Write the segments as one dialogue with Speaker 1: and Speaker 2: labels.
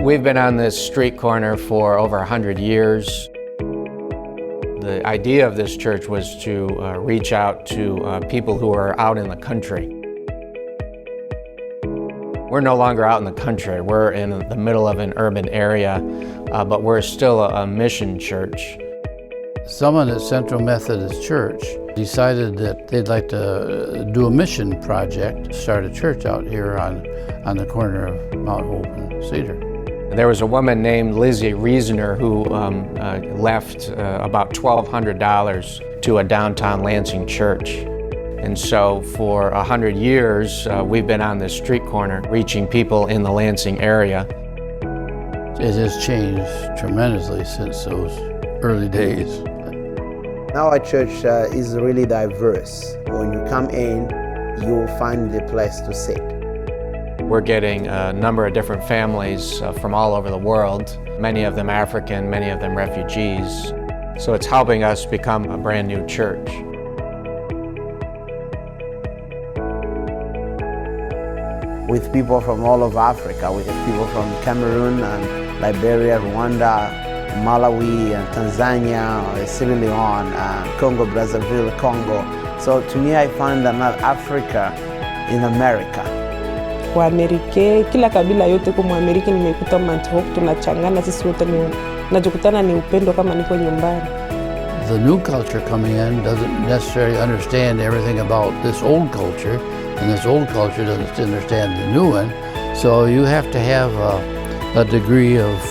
Speaker 1: We've been on this street corner for over 100 years. The idea of this church was to reach out to people who are out in the country. We're no longer out in the country. We're in the middle of an urban area, but we're still a mission church.
Speaker 2: Someone at Central Methodist Church decided that they'd like to do a mission project, start a church out here on the corner of Mount Hope and Cedar.
Speaker 1: There was a woman named Lizzie Reasoner who left about $1,200 to a downtown Lansing church. And so for 100 years, we've been on this street corner reaching people in the Lansing area.
Speaker 2: It has changed tremendously since those early days.
Speaker 3: Now our church is really diverse. When you come in, you'll find a place to sit.
Speaker 1: We're getting a number of different families from all over the world, many of them African, many of them refugees. So it's helping us become a brand new church.
Speaker 3: With people from all over Africa, with people from Cameroon and Liberia, Rwanda, Malawi, and Tanzania, Sierra Leone, Congo, Brazzaville, Congo. So to me, I find that Africa in America.
Speaker 4: Waamerika, kila kabila yote kwa Amerika nimekuta Mount Hope, tunachangana sisi wote, najikutana ni upendo kama niko nyumbani.
Speaker 2: The new culture coming in doesn't necessarily understand everything about this old culture, and this old culture doesn't understand the new one. So you have to have a degree of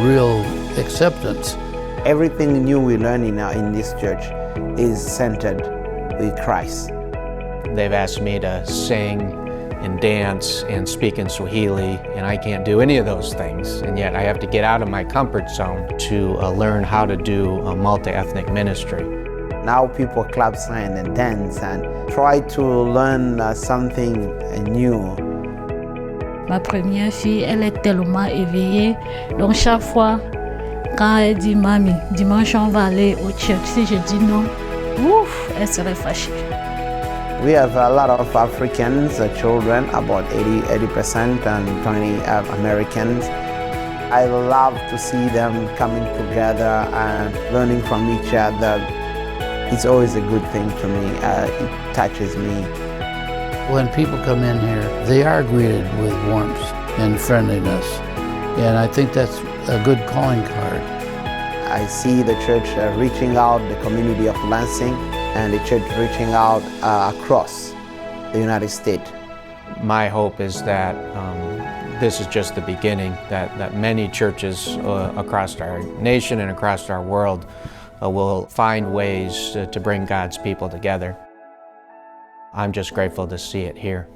Speaker 2: real acceptance.
Speaker 3: Everything new we learn in this church is centered with Christ.
Speaker 1: They've asked me to sing and dance and speak in Swahili, and I can't do any of those things, and yet I have to get out of my comfort zone to learn how to do a multi-ethnic ministry.
Speaker 3: Now people clap sign and dance and try to learn something new.
Speaker 5: Ma première fille, elle est tellement éveillée, donc chaque fois quand elle dit mamie, dimanche on va aller au church, si je dis non, ouf, elle serait fâchée.
Speaker 3: We have a lot of Africans, children, about 80% and 20 Americans. I love to see them coming together and learning from each other. It's always a good thing to me. It touches me.
Speaker 2: When people come in here, they are greeted with warmth and friendliness. And I think that's a good calling card.
Speaker 3: I see the church reaching out the community of Lansing, and the church reaching out across the United States.
Speaker 1: My hope is that this is just the beginning, that many churches across our nation and across our world will find ways to bring God's people together. I'm just grateful to see it here.